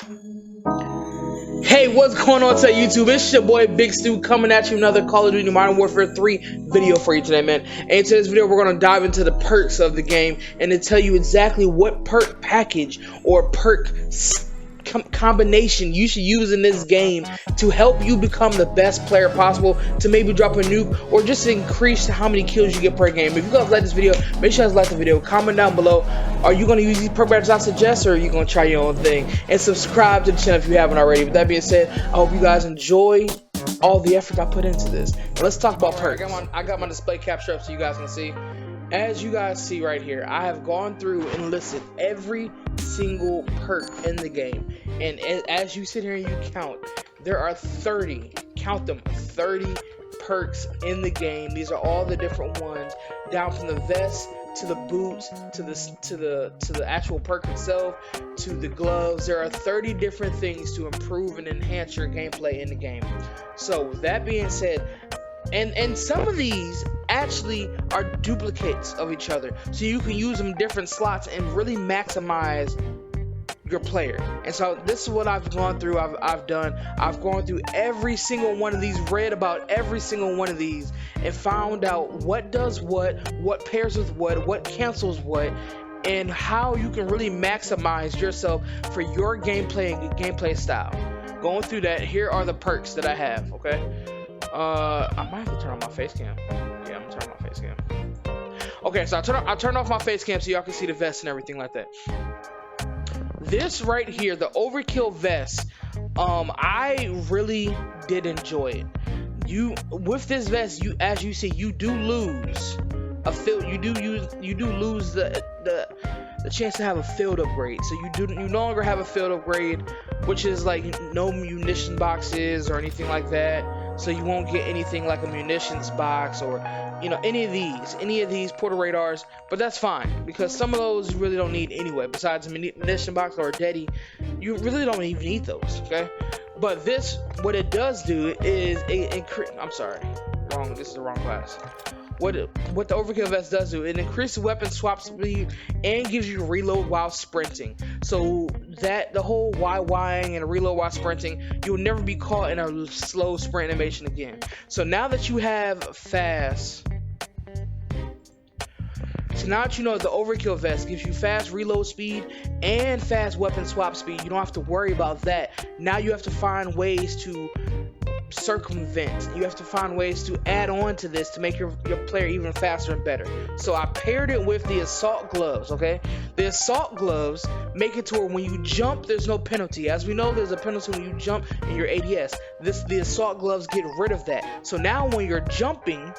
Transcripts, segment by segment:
Hey, what's going on to YouTube? It's your boy Big Stu coming at you another Call of Duty Modern Warfare 3 video for you today, man. And in today's video, we're going to dive into the perks of the game and to tell you exactly what perk package or perk combination you should use in this game to help you become the best player possible, to maybe drop a nuke or just to increase how many kills you get per game. If you guys like this video, make sure you guys like the video, comment down below. Are you going to use these perk badges I suggest, or are you going to try your own thing? And subscribe to the channel if you haven't already. With that being said, I hope you guys enjoy all the effort I put into this. Now let's talk about perks. I got my display capture up so you guys can see. As you guys see right here, I have gone through and listed every single perk in the game. And as you sit here and you count, there are 30, count them, 30 perks in the game. These are all the different ones, down from the vest to the boots to the actual perk itself to the gloves. There are 30 different things to improve and enhance your gameplay in the game. So with that being said, and some of these actually are duplicates of each other, so you can use them in different slots and really maximize your player. And so this is what I've gone through. I've gone through every single one of these, read about every single one of these, and found out what does what pairs with what cancels what, and how you can really maximize yourself for your gameplay and gameplay style. Going through that, here are the perks that I have. Okay, I might have to turn on my face cam. Yeah, I'm gonna turn on my face cam. Okay, so I turned off my face cam so y'all can see the vest and everything like that. This right here, the overkill vest, I really did enjoy it. With this vest, as you see, you do lose a field. You do lose the chance to have a field upgrade. So you no longer have a field upgrade, which is like no munition boxes or anything like that. So you won't get anything like a munitions box or any of these portal radars. But that's fine, because some of those you really don't need anyway. Besides a munition box or a Deddy, you really don't even need those. Okay, but this, what it does do is I'm sorry, wrong. This is the wrong class. What the overkill vest does do, it increases weapon swap speed and gives you reload while sprinting. So that the whole YYing and reload while sprinting, you'll never be caught in a slow sprint animation again. So now that you have fast, so now that you know the overkill vest gives you fast reload speed and fast weapon swap speed, you don't have to worry about that. Now you have to find ways to circumvent. You have to find ways to add on to this to make your player even faster and better. So I paired it with the assault gloves. Okay, the assault gloves make it to where when you jump, there's no penalty. As we know, there's a penalty when you jump in your ADS. The assault gloves get rid of that. So now when you're jumping,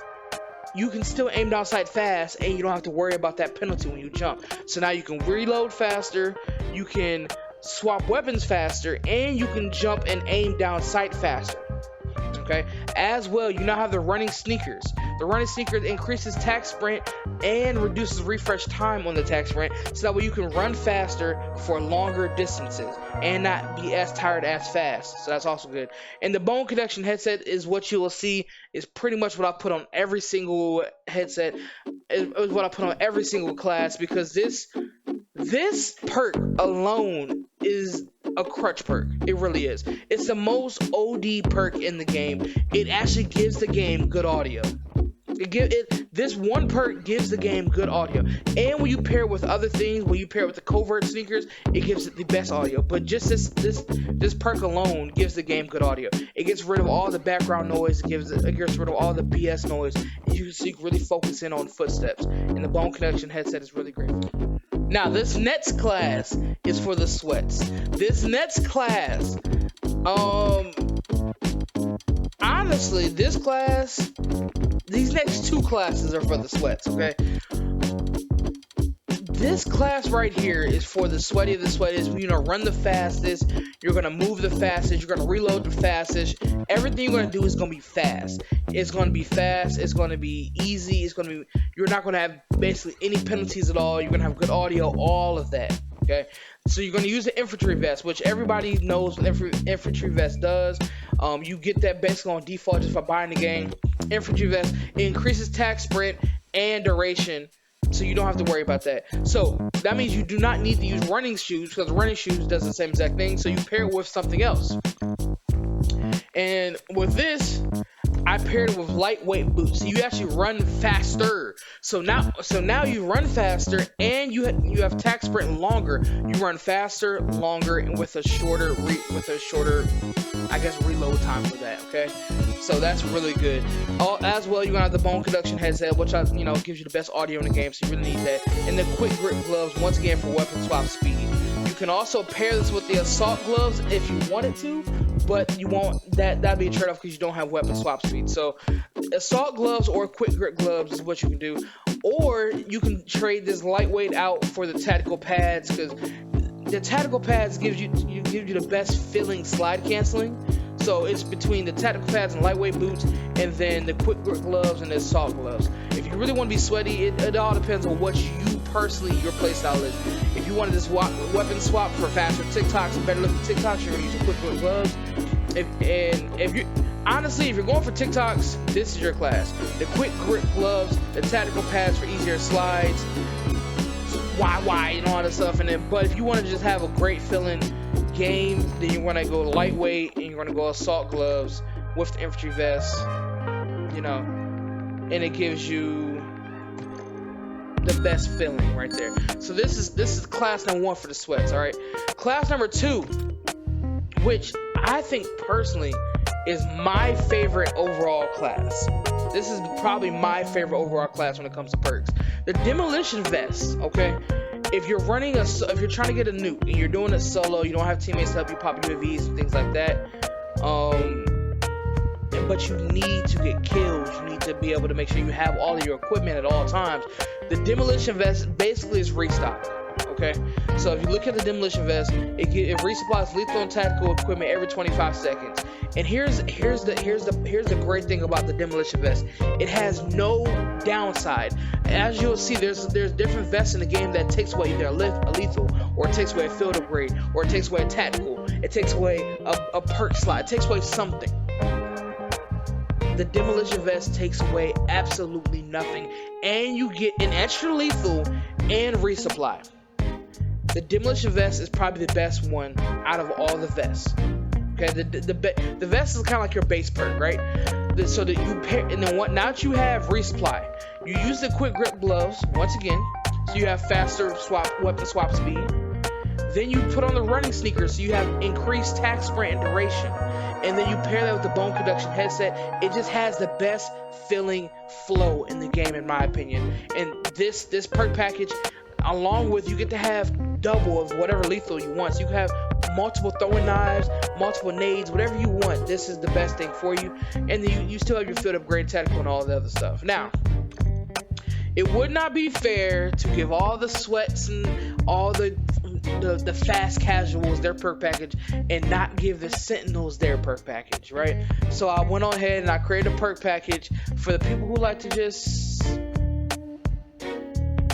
you can still aim down sight fast, and you don't have to worry about that penalty when you jump. So now you can reload faster, you can swap weapons faster, and you can jump and aim down sight faster. Okay, as well, you now have the running sneakers. The running sneakers increases tac sprint and reduces refresh time on the tac sprint, so that way you can run faster for longer distances and not be as tired as fast. So that's also good. And the bone connection headset is what you will see is pretty much what I put on every single headset. Is what I put on every single class, because this perk alone is a crutch perk. It really is. It's the most OD perk in the game. It actually gives the game good audio. This one perk gives the game good audio, and when you pair it with other things, when you pair it with the covert sneakers, it gives it the best audio. But just this perk alone gives the game good audio. It gets rid of all the background noise. It gets rid of all the BS noise. So you can really focus in on footsteps. And the bone connection headset is really great. Now this next class is for the sweats. This next class, honestly, these next two classes are for the sweats. Okay, this class right here is for the sweaty of the sweatiest. Run the fastest, you're gonna move the fastest, you're gonna reload the fastest. Everything you're gonna do is gonna be fast. It's gonna be fast, it's gonna be easy, you're not gonna have basically any penalties at all. You're gonna have good audio, all of that. Okay, so you're gonna use the infantry vest, which everybody knows what infantry vest does. You get that basically on default just by buying the game. Infantry vest, it increases tac sprint and duration so you don't have to worry about that. So that means you do not need to use running shoes, because running shoes does the same exact thing. So you pair it with something else. And with this, I paired it with lightweight boots. So you actually run faster. So now you run faster, and you have attack sprint longer. You run faster, longer, and with a shorter I guess reload time for that. Okay, so that's really good. As well, you're gonna have the bone conduction headset, which gives you the best audio in the game. So you really need that. And the quick grip gloves, once again, for weapon swap speed. You can also pair this with the assault gloves if you wanted to, but you won't. That'd be a trade-off because you don't have weapon swap speed. So assault gloves or quick grip gloves is what you can do, or you can trade this lightweight out for the tactical pads, because the tactical pads gives you the best feeling slide canceling. So it's between the tactical pads and lightweight boots, and then the quick grip gloves and the assault gloves. If you really want to be sweaty, it all depends on what you personally, your playstyle is. If you wanted this weapon swap for faster TikToks and better looking TikToks, you're going to use the quick grip gloves. If you're going for TikToks, this is your class. The quick grip gloves, the tactical pads for easier slides, and all that stuff. But if you want to just have a great feeling game, then you want to go lightweight, and you want to go assault gloves with the infantry vest, and it gives you the best feeling right there. So this is class number 1 for the sweats. All right, class number 2, which I think personally is my favorite overall class. This is probably my favorite overall class when it comes to perks. The demolition vest. Okay, if you're trying to get a nuke and you're doing it solo, you don't have teammates to help you pop UAVs and things like that. But you need to get kills. You need to be able to make sure you have all of your equipment at all times. The demolition vest basically is restock. Okay, so if you look at the demolition vest, it resupplies lethal and tactical equipment every 25 seconds. And here's the great thing about the demolition vest. It has no downside. As you'll see, there's different vests in the game that takes away either a lethal, or it takes away a field upgrade, or it takes away a tactical, it takes away a perk slot, it takes away something. The demolition vest takes away absolutely nothing, and you get an extra lethal and resupply. The demolition vest is probably the best one out of all the vests. Okay, the vest is kind of like your base perk, right? So that you pair, and then now that you have resupply, you use the quick grip gloves once again, so you have faster weapon swap speed. Then you put on the running sneakers, so you have increased attack sprint and duration. And then you pair that with the bone conduction headset. It just has the best feeling flow in the game, in my opinion. And this perk package, along with, you get to have double of whatever lethal you want. So you can have multiple throwing knives, multiple nades, whatever you want. This is the best thing for you. And then you still have your field upgrade, tactical, and all the other stuff. Now, it would not be fair to give all the sweats and all the fast casuals their perk package and not give the sentinels their perk package, right? So I went on ahead and I created a perk package for the people who like to just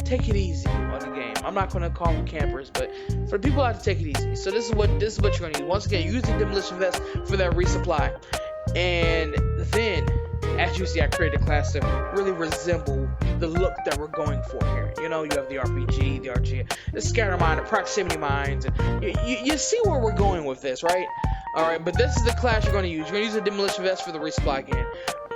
take it easy on the game. I'm not going to call them campers, but for the people who like to take it easy. So this is what you're going to use. Once again, use the demolition vest for that resupply. And then, as you see, I created a class to really resemble the look that we're going for here. You have the RPG, the RG, the scatter mine, the proximity mines, and you see where we're going with this, right? Alright, but this is the class you're going to use. You're going to use the demolition vest for the resupply again.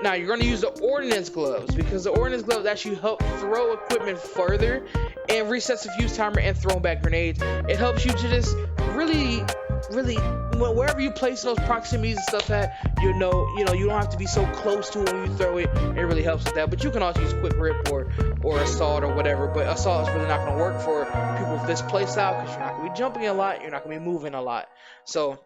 Now, you're going to use the ordnance gloves, because the ordnance gloves actually help throw equipment further and resets the fuse timer and throw back grenades. It helps you to just really, wherever you place those proximities and stuff at, you don't have to be so close to it when you throw it. It really helps with that. But you can also use quick grip or assault or whatever. But assault is really not going to work for people with this playstyle, because you're not going to be jumping a lot, you're not going to be moving a lot. So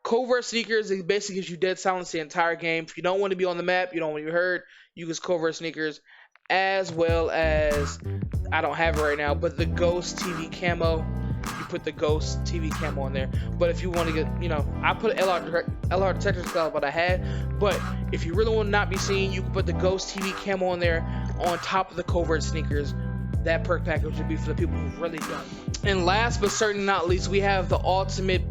covert sneakers, it basically gives you dead silence the entire game. If you don't want to be on the map, you don't want to be heard, you use covert sneakers, as well as, I don't have it right now, but the Ghost TV camo. You put the Ghost TV camo on there. But if you want to get, I put LR detector style, what I had. But if you really want to not be seen, you can put the Ghost TV camo on there on top of the covert sneakers. That perk package would be for the people who really don't. And last but certainly not least, we have the ultimate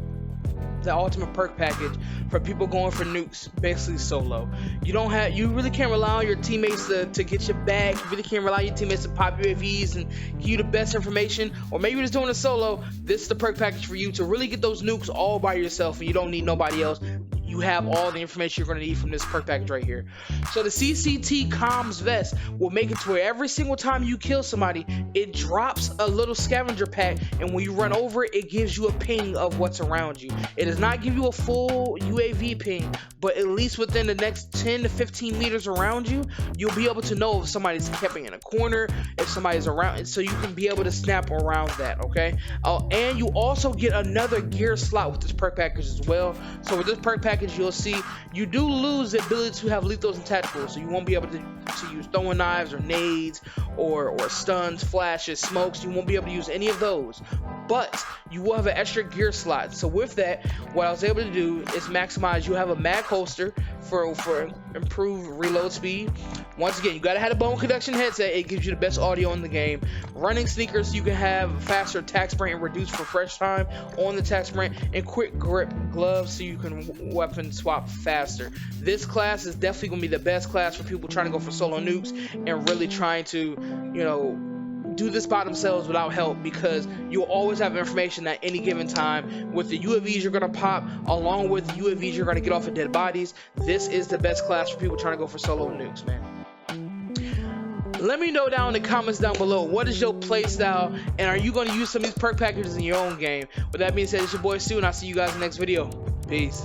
the ultimate perk package for people going for nukes, basically solo. You really can't rely on your teammates to get your back. You really can't rely on your teammates to pop UAVs and give you the best information. Or maybe you're just doing a solo. This is the perk package for you to really get those nukes all by yourself, and you don't need nobody else. You have all the information you're going to need from this perk package right here. So the CCT Comms Vest will make it to where every single time you kill somebody, it drops a little scavenger pack, and when you run over it, it gives you a ping of what's around you. It does not give you a full UAV ping, but at least within the next 10 to 15 meters around you, you'll be able to know if somebody's camping in a corner, if somebody's around, so you can be able to snap around that, okay? And you also get another gear slot with this perk package as well. So with this perk package, you'll see you do lose the ability to have lethals and tacticals, so you won't be able to use throwing knives or nades or stuns, flashes, smokes. You won't be able to use any of those, but you will have an extra gear slot. So with that, what I was able to do is maximize. You have a mag holster for improved reload speed. Once again, you gotta have a bone conduction headset. It gives you the best audio in the game. Running sneakers, so you can have faster attack sprint and reduced refresh time on the attack sprint, and quick grip gloves so you can weapon swap faster. This class is definitely gonna be the best class for people trying to go for solo nukes and really trying to, do this by themselves without help, because you'll always have information at any given time with the UAVs you're going to pop, along with the UAVs you're going to get off of dead bodies. This is the best class for people trying to go for solo nukes, man. Let me know down in the comments down below, what is your play style, and are you going to use some of these perk packages in your own game? With that being said, it's your boy Stu, and I'll see you guys in the next video. Peace.